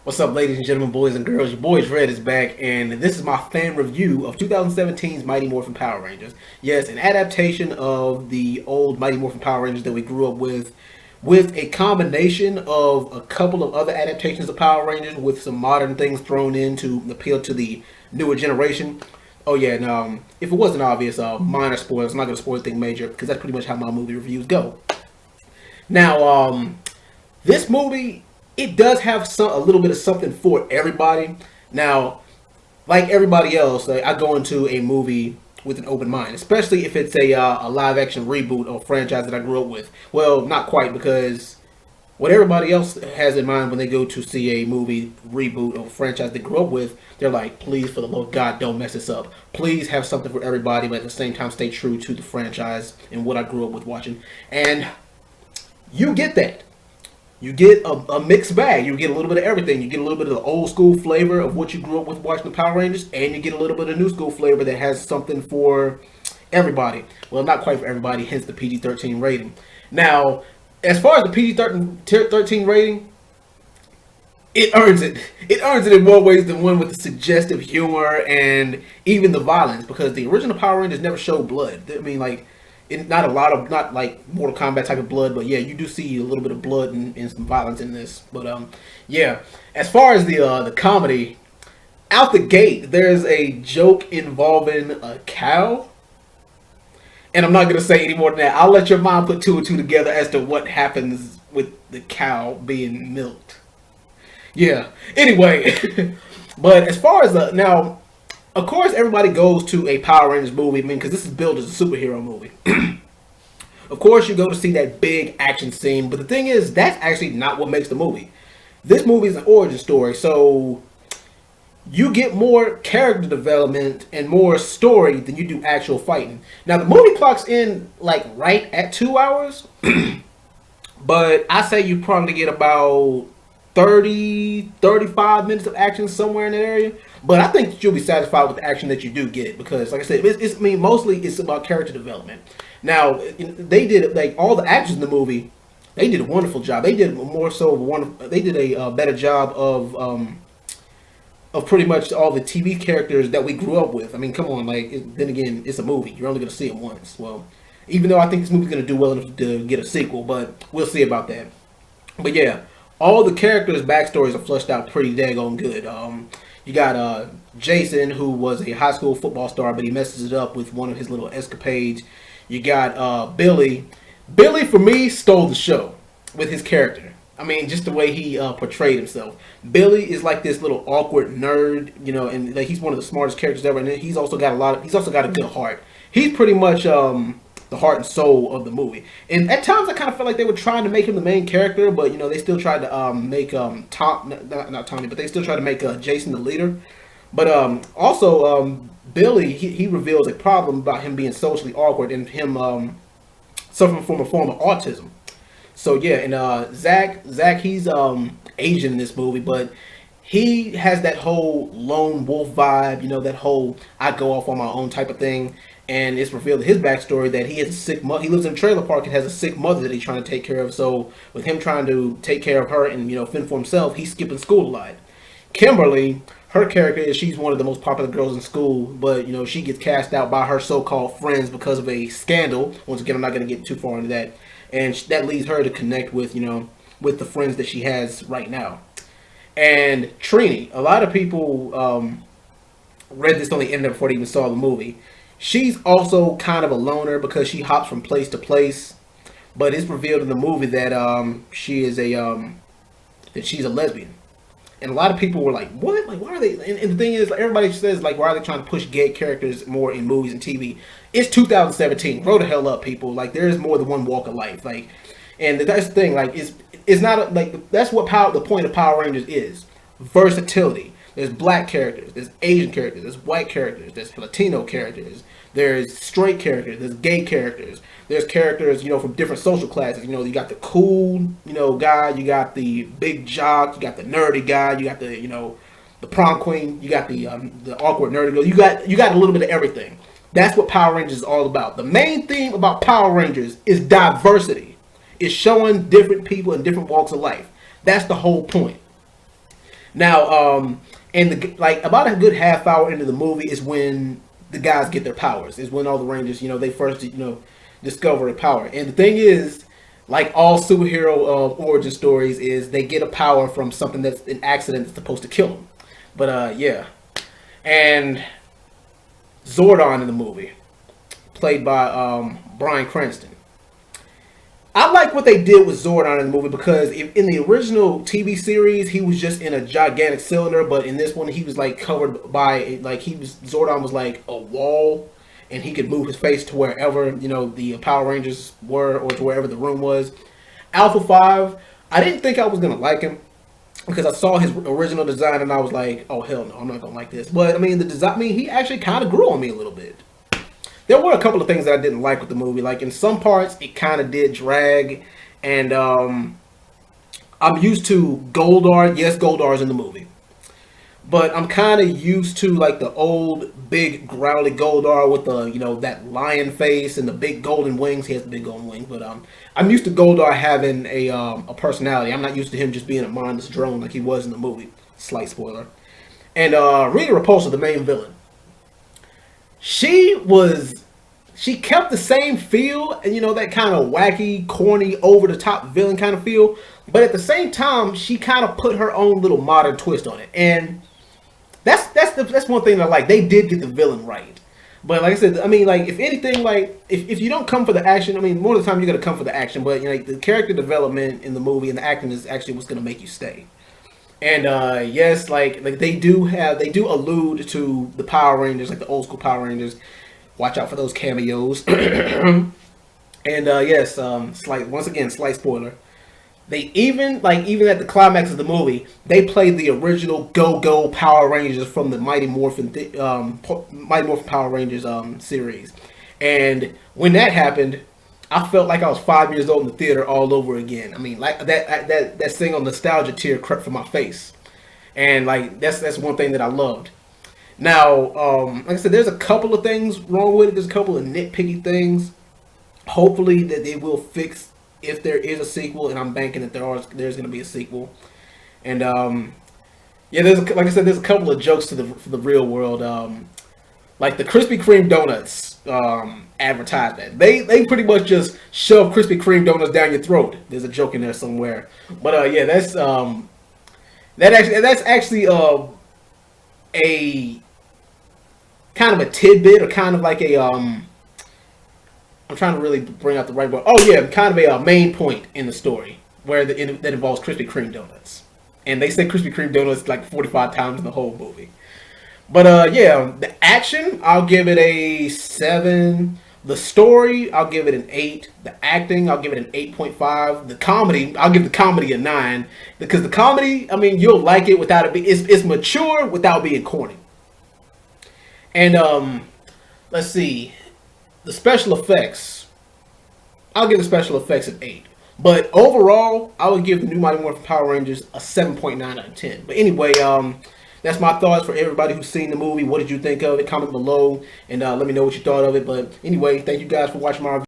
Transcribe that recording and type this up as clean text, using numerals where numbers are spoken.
What's up, ladies and gentlemen, boys and girls? Your boy Dread is back, and this is my fan review of 2017's Mighty Morphin Power Rangers. Yes, an adaptation of the old Mighty Morphin Power Rangers that we grew up with a combination of a couple of other adaptations of Power Rangers with some modern things thrown in to appeal to the newer generation. Oh yeah, and if it wasn't obvious, minor spoilers. I'm not going to spoil anything major because that's pretty much how my movie reviews go. Now, this movie, it does have a little bit of something for everybody. Now, like everybody else, I go into a movie with an open mind, especially if it's a live action reboot or franchise that I grew up with. Well, not quite, because what everybody else has in mind when they go to see a movie reboot or franchise they grew up with, they're like, please, for the love of God, don't mess this up. Please have something for everybody, but at the same time stay true to the franchise and what I grew up with watching. And you get that. You get a mixed bag. You get a little bit of everything. You get a little bit of the old school flavor of what you grew up with watching the Power Rangers, and you get a little bit of new school flavor that has something for everybody. Well, not quite for everybody, hence the PG-13 rating. Now, as far as the PG-13 rating, it earns it. It earns it in more ways than one, with the suggestive humor and even the violence, because the original Power Rangers never showed blood. I mean, like, not like Mortal Kombat type of blood, but yeah, you do see a little bit of blood and some violence in this. But yeah. As far as the comedy, out the gate, there's a joke involving a cow, and I'm not gonna say any more than that. I'll let your mom put two and two together as to what happens with the cow being milked. Yeah. Anyway, but as far as now, of course, everybody goes to a Power Rangers movie, I mean, because this is billed as a superhero movie. Of course, you go to see that big action scene, but the thing is, that's actually not what makes the movie. This movie is an origin story, so you get more character development and more story than you do actual fighting. Now, the movie clocks in, like, right at 2 hours, but I say you probably get about 35 minutes of action somewhere in that area. But I think that you'll be satisfied with the action that you do get, because, like I said, I mean, mostly it's about character development. Now, they did, like, all the actors in the movie, they did a wonderful job. They did more so they did a better job of pretty much all the TV characters that we grew up with. I mean, come on, like, then again, it's a movie. You're only going to see it once. Well, even though I think this movie's going to do well enough to get a sequel, but we'll see about that. But yeah, all the characters' backstories are fleshed out pretty daggone good. You got Jason, who was a high school football star, but he messes it up with one of his little escapades. You got Billy. Billy, for me, stole the show with his character. I mean, just the way he portrayed himself. Billy is like this little awkward nerd, you know, and like, he's one of the smartest characters ever. And he's also got a good heart. He's pretty much the heart and soul of the movie. And at times, I kind of felt like they were trying to make him the main character, but you know, they still tried to make not Tommy, but they still tried to make Jason the leader. But also, Billy, he reveals a problem about him being socially awkward and him suffering from a form of autism. So yeah, and Zach, he's Asian in this movie, but he has that whole lone wolf vibe, you know, that whole I go off on my own type of thing. And it's revealed in his backstory that he has a sick mother. He lives in a trailer park and has a sick mother that he's trying to take care of. So with him trying to take care of her and, you know, fend for himself, he's skipping school a lot. Kimberly, her character is, she's one of the most popular girls in school, but you know, she gets cast out by her so-called friends because of a scandal. Once again, I'm not going to get too far into that. And that leads her to connect with, you know, with the friends that she has right now. And Trini, a lot of people read this on the internet before they even saw the movie. She's also kind of a loner because she hops from place to place, but it's revealed in the movie that she is that she's a lesbian. And a lot of people were like, "What? Like, why are they?" And the thing is, like, everybody says, like, why are they trying to push gay characters more in movies and TV? It's 2017. Grow the hell up, people. Like, there is more than one walk of life. Like, and that's the thing. Like, it's not like that's what the point of Power Rangers is: versatility. There's black characters, there's Asian characters, there's white characters, there's Latino characters, there's straight characters, there's gay characters, there's characters, you know, from different social classes. You know, you got the cool, you know, guy, you got the big jock, you got the nerdy guy, you got the, you know, the prom queen, you got the awkward nerdy girl. You got a little bit of everything. That's what Power Rangers is all about. The main theme about Power Rangers is diversity. It's showing different people in different walks of life. That's the whole point. Now, and like about a good half hour into the movie is when the guys get their powers. Is when all the Rangers, they first, discover the power. And the thing is, like all superhero origin stories, is they get a power from something that's an accident that's supposed to kill them. But yeah, and Zordon in the movie, played by Bryan Cranston. I like what they did with Zordon in the movie because in the original TV series he was just in a gigantic cylinder, but in this one he was like covered by Zordon was like a wall, and he could move his face to wherever the Power Rangers were or to wherever the room was. Alpha 5, I didn't think I was gonna like him because I saw his original design and I was like, oh hell no, I'm not gonna like this. But I mean the design, he actually kind of grew on me a little bit. There were a couple of things that I didn't like with the movie. Like in some parts, it kind of did drag, and I'm used to Goldar. Yes, Goldar's in the movie, but I'm kind of used to like the old big growly Goldar with the that lion face and the big golden wings. He has the big golden wings, but I'm used to Goldar having a personality. I'm not used to him just being a mindless drone like he was in the movie. Slight spoiler. And Rita Repulsa, the main villain. She kept the same feel and that kind of wacky, corny, over the top villain kind of feel, but at the same time she kind of put her own little modern twist on it. And that's one thing that I like. They did get the villain right. But like I said, I mean, like if anything, like if you don't come for the action, I mean, more of the time you're gonna come for the action, but like the character development in the movie and the acting is actually what's gonna make you stay. And yes, like they do allude to the Power Rangers, like the old school Power Rangers. Watch out for those cameos. And yes, slight spoiler. They even at the climax of the movie, they played the original Go Power Rangers from the Mighty Morphin Power Rangers series. And when that happened, I felt like I was 5 years old in the theater all over again. I mean, like that single nostalgia tear crept from my face, and like that's one thing that I loved. Now, like I said, there's a couple of things wrong with it. There's a couple of nitpicky things. Hopefully that they will fix if there is a sequel, and I'm banking that there's going to be a sequel. And yeah, like I said, there's a couple of jokes for the real world. Like the Krispy Kreme donuts advertisement. They pretty much just shove Krispy Kreme donuts down your throat. There's a joke in there somewhere. But yeah, that's actually a kind of a tidbit, or kind of like a I'm trying to really bring out the right word. Oh yeah, kind of a main point in the story where that involves Krispy Kreme donuts. And they say Krispy Kreme donuts like 45 times in the whole movie. But yeah, the action, I'll give it a 7. The story, I'll give it an 8. The acting, I'll give it an 8.5. The comedy, I'll give the comedy a 9. Because the comedy, I mean, you'll like it without it it's mature without being corny. And let's see, the special effects, I'll give the special effects an 8. But overall, I would give the new Mighty Morphin Power Rangers a 7.9 out of 10. But anyway, that's my thoughts for everybody who's seen the movie. What did you think of it? Comment below and let me know what you thought of it. But anyway, thank you guys for watching my review.